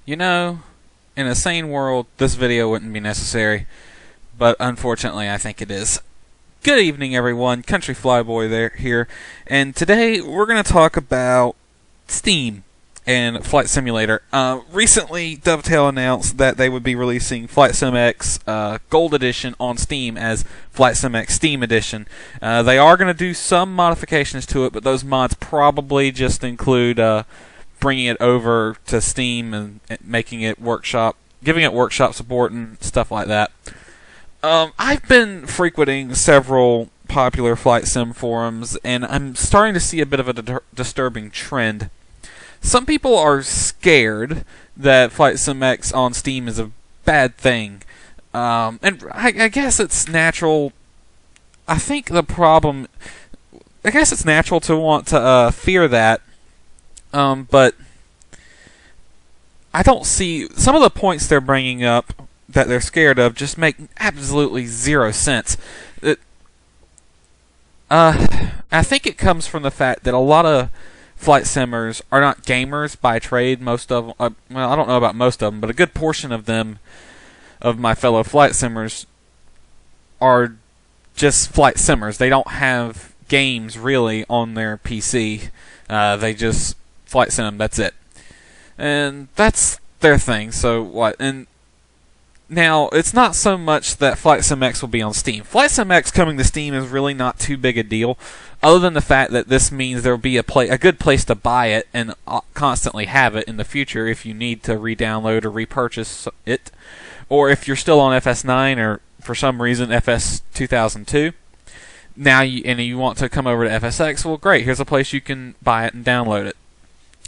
You know, in a sane world, this video wouldn't be necessary, but unfortunately I think it is. Good evening everyone, Country Flyboy there here, and today we're going to talk about Steam and Flight Simulator. Recently, Dovetail announced that they would be releasing Flight Sim X Gold Edition on Steam as Flight Sim X Steam Edition. They are going to do some modifications to it, but those mods probably just include bringing it over to Steam and making it workshop, giving it workshop support and stuff like that. I've been frequenting several popular flight sim forums, and I'm starting to see a bit of a disturbing trend. Some people are scared that Flight Sim X on Steam is a bad thing, and I guess it's natural. I think the problem, I guess it's natural to want to fear that, but I don't see some of the points they're bringing up that they're scared of just make absolutely zero sense. I think it comes from the fact that a lot of flight simmers are not gamers by trade. Most of them, well, I don't know about most of them, but a good portion of them, of my fellow flight simmers, are just flight simmers. They don't have games really on their PC. They just flight sim. That's it, and that's their thing. So what? And now, it's not so much that Flight Sim X will be on Steam. Flight Sim X coming to Steam is really not too big a deal, other than the fact that this means there will be a good place to buy it and constantly have it in the future if you need to re-download or repurchase it, or if you're still on FS9 or for some reason FS 2002. Now you want to come over to FSX, well great, here's a place you can buy it and download it.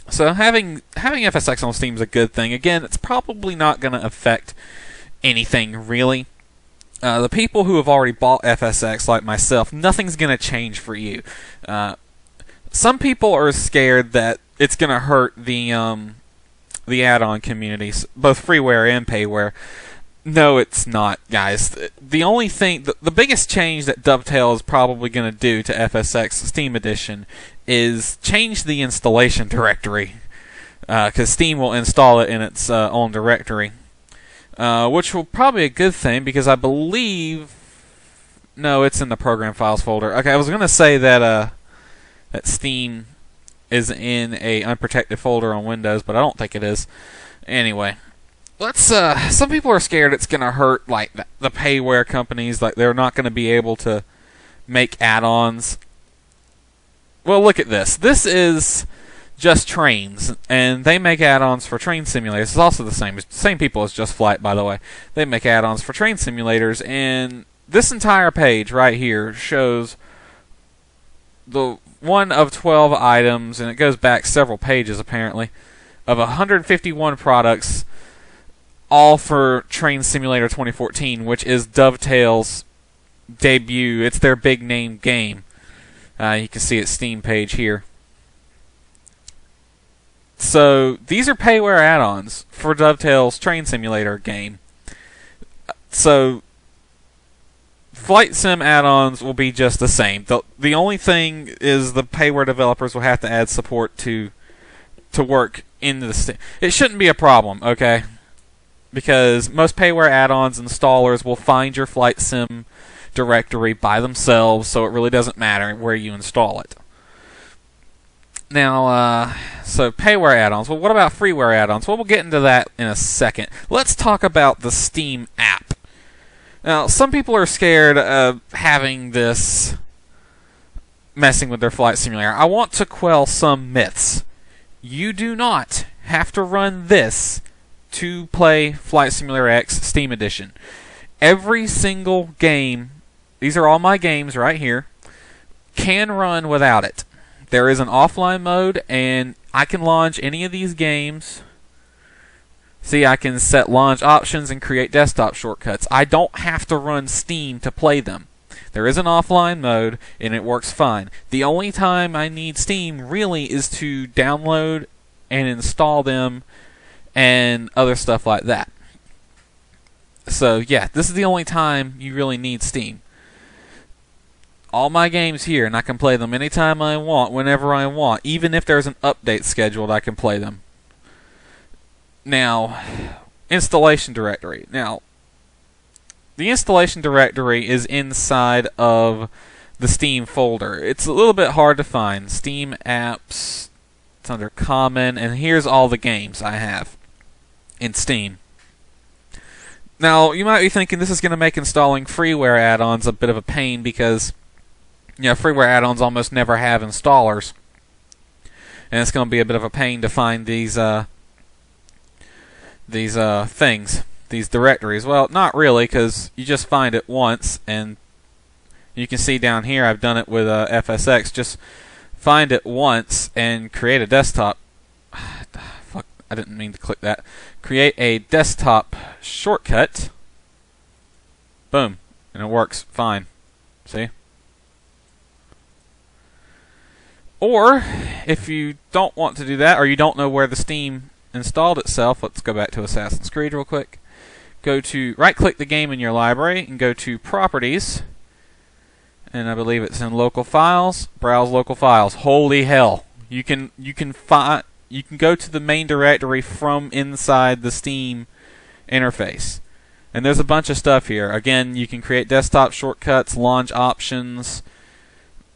So having FSX on Steam is a good thing. Again, it's probably not going to affect anything really. The people who have already bought FSX, like myself, nothing's going to change for you. Some people are scared that it's going to hurt the add-on communities, both freeware and payware. No, it's not, guys. The only thing, the biggest change that Dovetail is probably going to do to FSX Steam Edition is change the installation directory, because Steam will install it in its own directory. Which will probably be a good thing, because I believe... No, it's in the program files folder. Okay, I was going to say that that Steam is in a unprotected folder on Windows, but I don't think it is. Anyway, let's... some people are scared it's going to hurt like the payware companies, like they're not going to be able to make add-ons. Well, look at this. This is Just Trains, and they make add-ons for train simulators. It's also the same people as Just Flight, by the way. They make add-ons for train simulators, and this entire page right here shows the one of 12 items, and it goes back several pages apparently, of 151 products, all for Train Simulator 2014, which is Dovetail's debut. It's their big name game. You can see its Steam page here. So, these are payware add-ons for Dovetail's Train Simulator game. So, Flight Sim add-ons will be just the same. The only thing is the payware developers will have to add support to work in the Steam. It shouldn't be a problem, okay? Because most payware add-ons installers will find your Flight Sim directory by themselves, so it really doesn't matter where you install it. Now, so payware add-ons. Well, what about freeware add-ons? Well, we'll get into that in a second. Let's talk about the Steam app. Now, some people are scared of having this messing with their flight simulator. I want to quell some myths. You do not have to run this to play Flight Simulator X Steam Edition. Every single game, these are all my games right here, can run without it. There is an offline mode, and I can launch any of these games. See, I can set launch options and create desktop shortcuts. I don't have to run Steam to play them. There is an offline mode, and it works fine. The only time I need Steam, really, is to download and install them and other stuff like that. So, yeah, this is the only time you really need Steam. All my games here, and I can play them anytime I want, whenever I want. Even if there's an update scheduled, I can play them. Now, installation directory. Now, the installation directory is inside of the Steam folder. It's a little bit hard to find. Steam apps, it's under common, and here's all the games I have in Steam. Now, you might be thinking this is going to make installing freeware add-ons a bit of a pain because, freeware add-ons almost never have installers. And it's going to be a bit of a pain to find these things, these directories. Well, not really, because you just find it once, and you can see down here I've done it with FSX. Just find it once and create a desktop. Fuck, I didn't mean to click that. Create a desktop shortcut. Boom, and it works fine. See? Or, if you don't want to do that, or you don't know where the Steam installed itself, let's go back to Assassin's Creed real quick. Go to, right-click the game in your library, and go to Properties, and I believe it's in Local Files. Browse Local Files. Holy hell! You can go to the main directory from inside the Steam interface, and there's a bunch of stuff here. Again, you can create desktop shortcuts, launch options,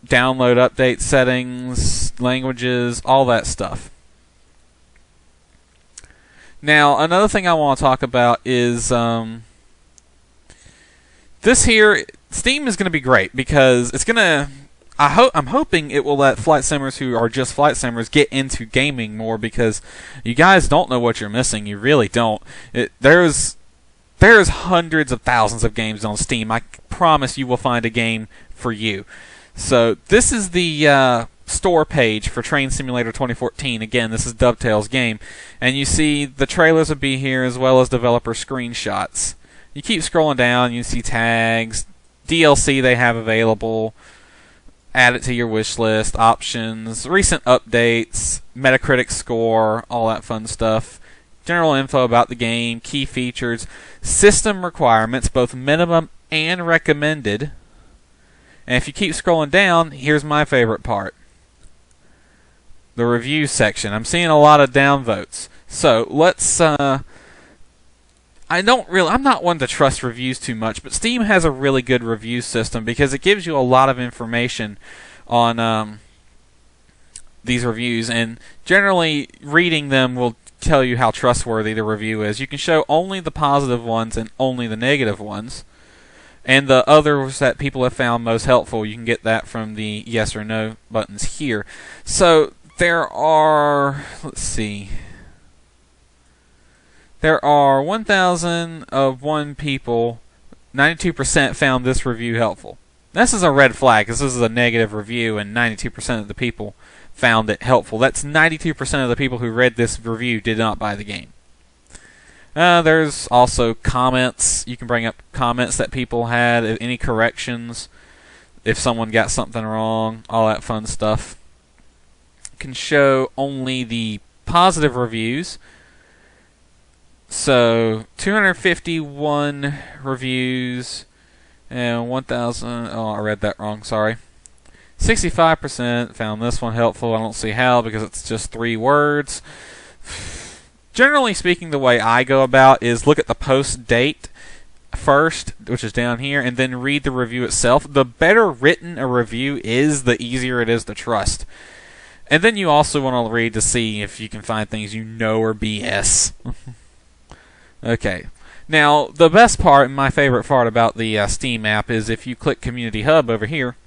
download update settings, languages, all that stuff. Now, another thing I want to talk about is this here. Steam is going to be great because it's going to. I'm hoping it will let flight simmers who are just flight simmers get into gaming more, because you guys don't know what you're missing. You really don't. There's hundreds of thousands of games on Steam. I promise you will find a game for you. So this is the store page for Train Simulator 2014. Again, this is Dovetail's game, and you see the trailers will be here as well as developer screenshots. You keep scrolling down, you see tags, DLC they have available, add it to your wish list, options, recent updates, Metacritic score, all that fun stuff, general info about the game, key features, system requirements, both minimum and recommended. And if you keep scrolling down, here's my favorite part. The review section. I'm seeing a lot of downvotes. So let's I'm not one to trust reviews too much, but Steam has a really good review system because it gives you a lot of information on these reviews, and generally reading them will tell you how trustworthy the review is. You can show only the positive ones and only the negative ones. And the others that people have found most helpful, you can get that from the yes or no buttons here. So there are, let's see, there are 1,001 people, 92% found this review helpful. This is a red flag, because this is a negative review, and 92% of the people found it helpful. That's 92% of the people who read this review did not buy the game. There's also comments. You can bring up comments that people had, any corrections, if someone got something wrong, all that fun stuff. You can show only the positive reviews. So 251 reviews and 1,000. Oh, I read that wrong. Sorry. 65% found this one helpful. I don't see how, because it's just 3 words. Generally speaking, the way I go about is look at the post date first, which is down here, and then read the review itself. The better written a review is, the easier it is to trust. And then you also want to read to see if you can find things you know are BS. Okay. Now, the best part, and my favorite part about the Steam app, is if you click Community Hub over here,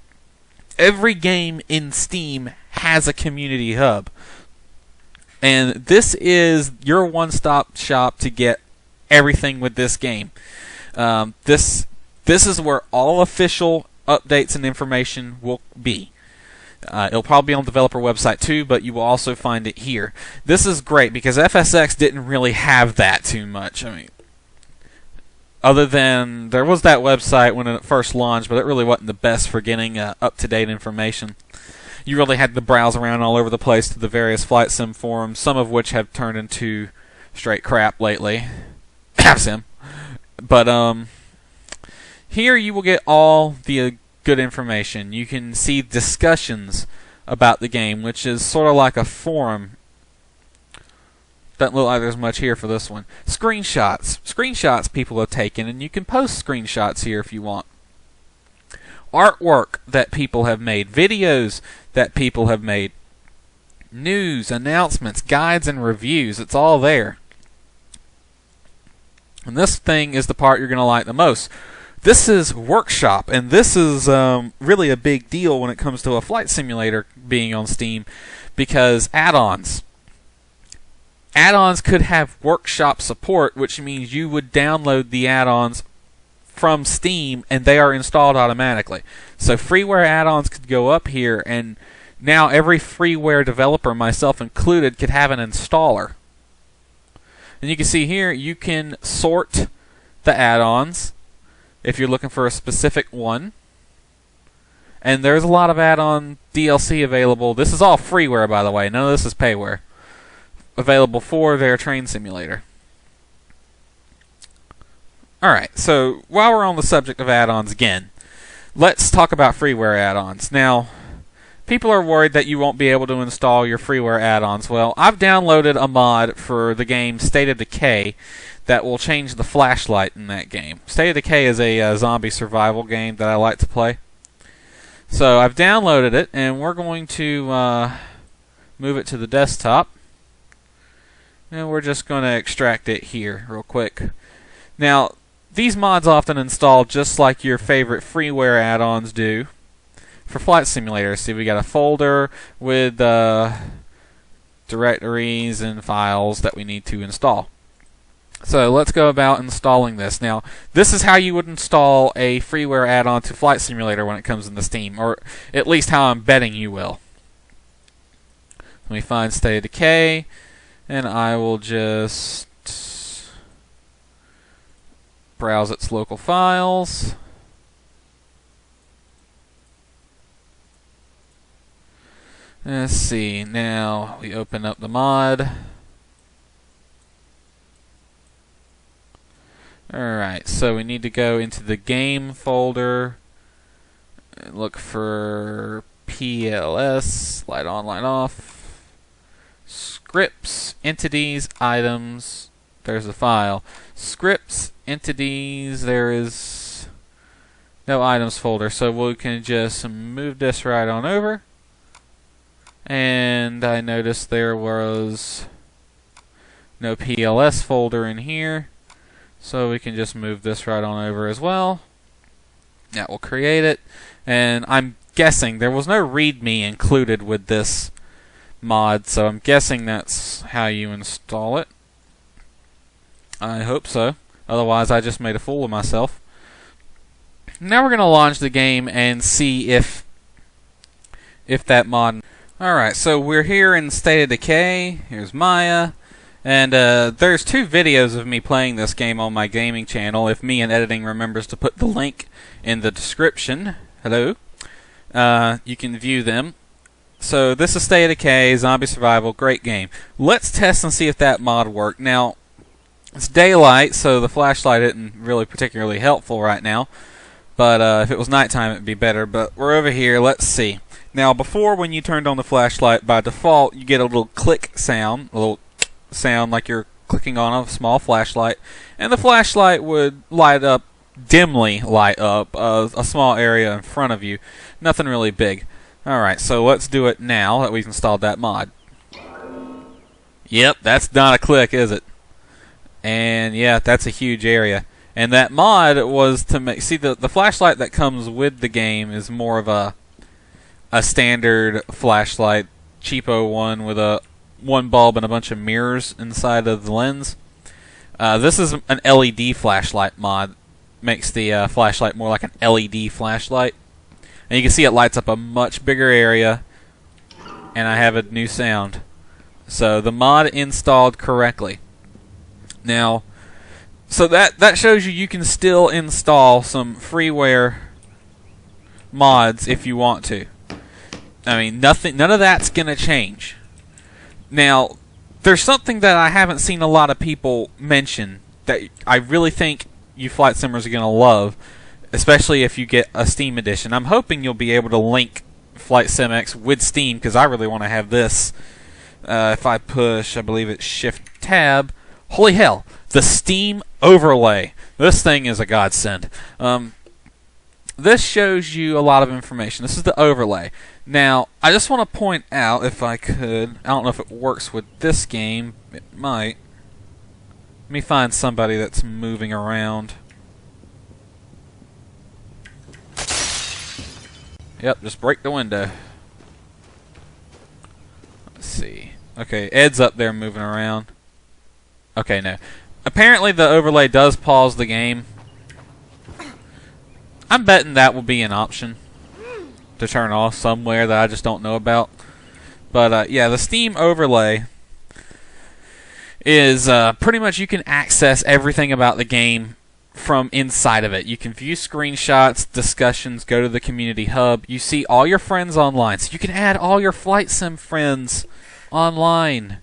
every game in Steam has a Community Hub. And this is your one-stop shop to get everything with this game. This is where all official updates and information will be. It'll probably be on the developer website too, but you will also find it here. This is great because FSX didn't really have that too much. I mean, other than there was that website when it first launched, but it really wasn't the best for getting up-to-date information. You really had to browse around all over the place to the various flight sim forums, some of which have turned into straight crap lately. Sim. But here you will get all the good information. You can see discussions about the game, which is sort of like a forum Doesn't look like there's much here for this one. Screenshots. Screenshots people have taken, and you can post screenshots here if you want. Artwork that people have made. Videos that people have made. News, announcements, guides, and reviews. It's all there. And this thing is the part you're going to like the most. This is Workshop, and this is really a big deal when it comes to a flight simulator being on Steam, because add-ons. Add-ons could have Workshop support, which means you would download the add-ons from Steam, and they are installed automatically. So freeware add-ons could go up here, and now every freeware developer, myself included, could have an installer. And you can see here, you can sort the add-ons if you're looking for a specific one. And there's a lot of add-on DLC available. This is all freeware, by the way. None of this is payware. Available for their train simulator. Alright, so while we're on the subject of add-ons again, let's talk about freeware add-ons. Now, people are worried that you won't be able to install your freeware add-ons. Well, I've downloaded a mod for the game State of Decay that will change the flashlight in that game. State of Decay is a zombie survival game that I like to play. So I've downloaded it, and we're going to move it to the desktop. And we're just going to extract it here real quick. Now, these mods often install just like your favorite freeware add-ons do for flight simulators. See, we got a folder with directories and files that we need to install. So let's go about installing this. Now, this is how you would install a freeware add-on to Flight Simulator when it comes into Steam, or at least how I'm betting you will. Let me find State of Decay, and I will just browse its local files. Let's see, now we open up the mod. Alright, so we need to go into the game folder and look for PLS, light on, light off, scripts, entities, items, there's a file. Scripts, entities, there is no items folder, so we can just move this right on over. And I noticed there was no PLS folder in here, so we can just move this right on over as well. That will create it, and I'm guessing there was no README included with this mod, so I'm guessing that's how you install it. I hope so, otherwise I just made a fool of myself. Now we're going to launch the game and see if that mod... Alright, so we're here in State of Decay. Here's Maya. And there's 2 videos of me playing this game on my gaming channel. If me in editing remembers to put the link in the description, hello, you can view them. So this is State of Decay, zombie survival, great game. Let's test and see if that mod worked. Now, it's daylight, so the flashlight isn't really particularly helpful right now. But if it was nighttime, it'd be better. But we're over here, let's see. Now, before, when you turned on the flashlight, by default, you get a little click sound, a little sound like you're clicking on a small flashlight, and the flashlight would dimly light up a small area in front of you. Nothing really big. Alright, so let's do it now that we've installed that mod. Yep, that's not a click, is it? And yeah, that's a huge area. And that mod was to make... See, the flashlight that comes with the game is more of a standard flashlight, cheapo one with one bulb and a bunch of mirrors inside of the lens. This is an LED flashlight mod. Makes the flashlight more like an LED flashlight. And you can see it lights up a much bigger area. And I have a new sound. So the mod installed correctly. Now, so that shows you can still install some freeware mods if you want to. I mean, none of that's going to change. Now, there's something that I haven't seen a lot of people mention that I really think you flight simmers are going to love, especially if you get a Steam edition. I'm hoping you'll be able to link Flight Sim X with Steam, because I really want to have this If I push, I believe it's Shift Tab. Holy hell! The Steam overlay. This thing is a godsend. This shows you a lot of information. This is the overlay. Now, I just want to point out, if I could, I don't know if it works with this game. It might. Let me find somebody that's moving around. Yep, just break the window. Let's see. Okay, Ed's up there moving around. Okay, no. Apparently the overlay does pause the game. I'm betting that will be an option to turn off somewhere that I just don't know about. But yeah, the Steam overlay is pretty much you can access everything about the game from inside of it. You can view screenshots, discussions, go to the community hub. You see all your friends online. So you can add all your flight sim friends online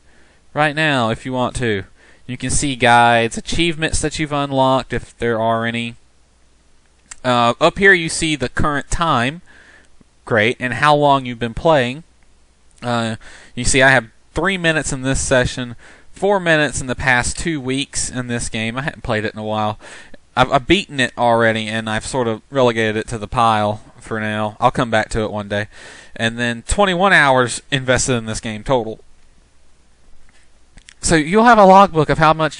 right now if you want to. You can see guides, achievements that you've unlocked if there are any. Up here you see the current time, great, and how long you've been playing. You see I have 3 minutes in this session, 4 minutes in the past 2 weeks in this game. I hadn't played it in a while. I've beaten it already, and I've sort of relegated it to the pile for now. I'll come back to it one day. And then 21 hours invested in this game total. So you'll have a logbook of how much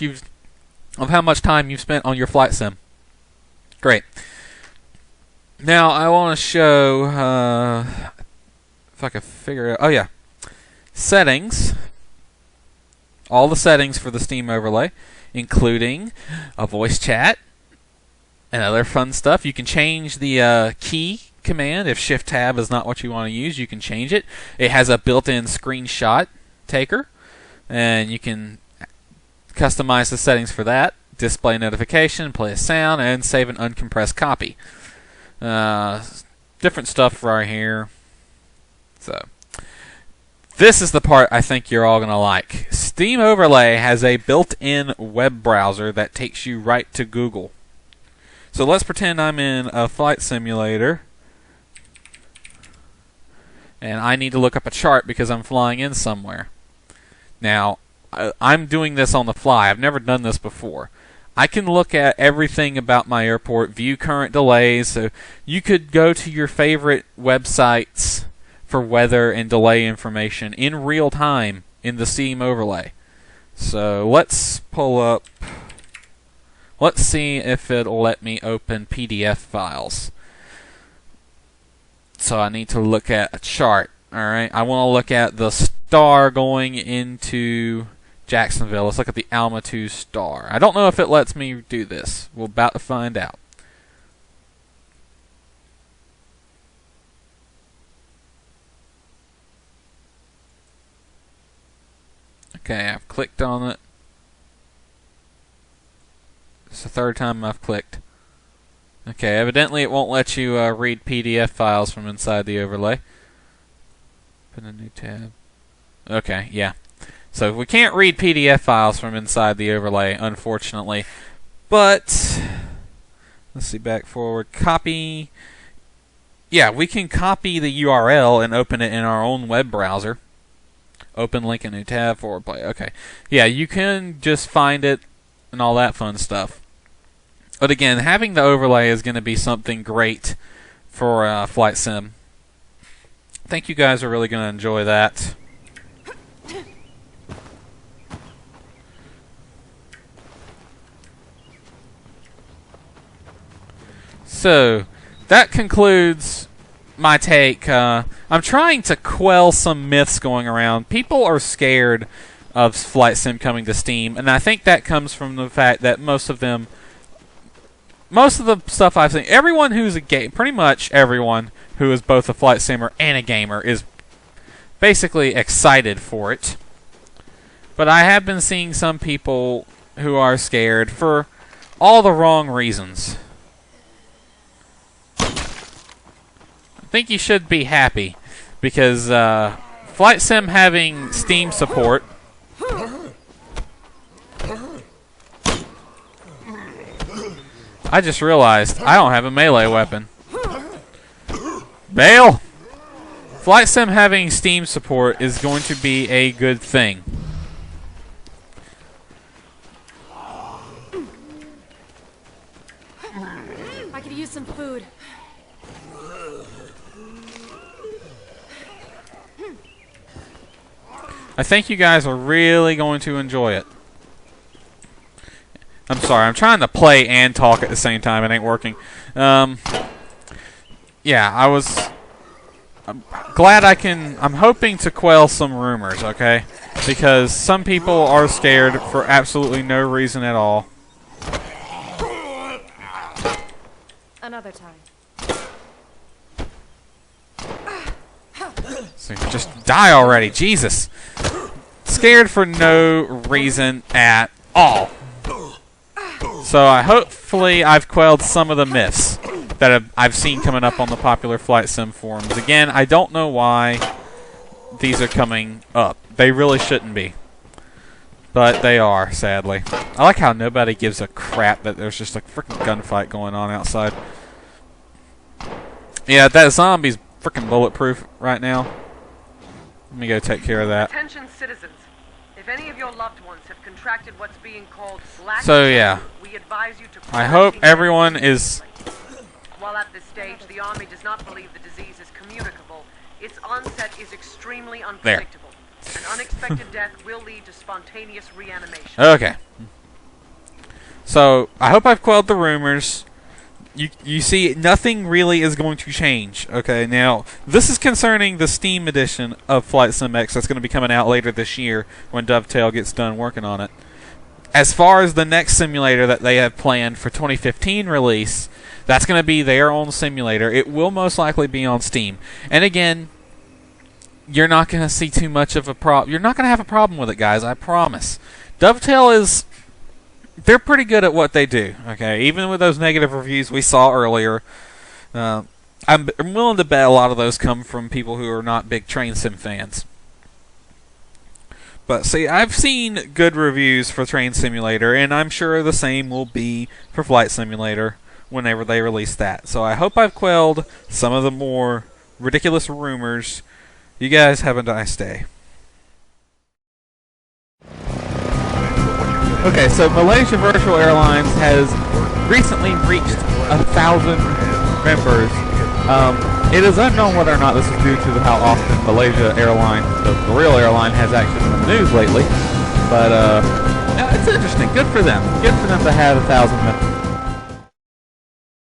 time you've spent on your flight sim. Great. Now I want to show if I can figure out. Oh yeah, settings. All the settings for the Steam overlay, including a voice chat and other fun stuff. You can change the key command if Shift Tab is not what you want to use. You can change it. It has a built-in screenshot taker, and you can customize the settings for that. Display notification, play a sound, and save an uncompressed copy. Different stuff right here. So this is the part I think you're all gonna like. Steam Overlay has a built-in web browser that takes you right to Google. So let's pretend I'm in a flight simulator and I need to look up a chart because I'm flying in somewhere. Now I'm doing this on the fly. I've never done this before. I can look at everything about my airport, view current delays. So you could go to your favorite websites for weather and delay information in real time in the Steam overlay. So let's pull up. Let's see if it'll let me open PDF files. So I need to look at a chart. Alright, I want to look at the star going into Jacksonville. Let's look at the Alma 2 star. I don't know if it lets me do this. We're about to find out. Okay, I've clicked on it. It's the third time I've clicked. Okay, evidently it won't let you read PDF files from inside the overlay. Open a new tab. Okay, yeah. So we can't read PDF files from inside the overlay, unfortunately. But let's see, back forward, copy. Yeah, we can copy the URL and open it in our own web browser. Open link in a new tab, forward play. Okay. Yeah, you can just find it and all that fun stuff. But again, having the overlay is going to be something great for Flight Sim. I think you guys are really going to enjoy that. So, that concludes my take. I'm trying to quell some myths going around. People are scared of Flight Sim coming to Steam, and I think that comes from the fact that most of the stuff I've seen, everyone who's a pretty much everyone who is both a flight simmer and a gamer is basically excited for it. But I have been seeing some people who are scared for all the wrong reasons. I think you should be happy because Flight Sim having Steam support I just realized I don't have a melee weapon. Bail! Flight Sim having Steam support is going to be a good thing. I could use some food. I think you guys are really going to enjoy it. I'm sorry, I'm trying to play and talk at the same time. It ain't working. Yeah, I'm glad I'm hoping to quell some rumors, okay? Because some people are scared for absolutely no reason at all. Another time. So just die already, Jesus! Scared for no reason at all. So hopefully I've quelled some of the myths that I've seen coming up on the popular Flight Sim forums. Again, I don't know why these are coming up. They really shouldn't be. But they are, sadly. I like how nobody gives a crap that there's just a freaking gunfight going on outside. Yeah, that zombie's freaking bulletproof right now. Let me go take care of that. Attention citizens. If any of your loved ones have contracted what's being called black, So yeah, we advise you to I hope everyone is... While at this stage, the Army does not believe the disease is communicable, its onset is extremely unpredictable. An unexpected death will lead to spontaneous reanimation. Okay. So, I hope I've quelled the rumors. You see, nothing really is going to change. Okay, now, this is concerning the Steam edition of Flight Sim X that's going to be coming out later this year when Dovetail gets done working on it. As far as the next simulator that they have planned for 2015 release, that's going to be their own simulator. It will most likely be on Steam. And again, you're not going to see too much of a problem. You're not going to have a problem with it, guys. I promise. Dovetail is... They're pretty good at what they do. Okay, even with those negative reviews we saw earlier, I'm willing to bet a lot of those come from people who are not big train sim fans. But see, I've seen good reviews for Train Simulator, and I'm sure the same will be for Flight Simulator whenever they release that. So I hope I've quelled some of the more ridiculous rumors. You guys have a nice day. Okay, so Malaysia Virtual Airlines has recently reached 1,000 members. It is unknown whether or not this is due to how often Malaysia Airlines, the real airline, has actually been in the news lately. But it's interesting. Good for them. Good for them to have 1,000 members.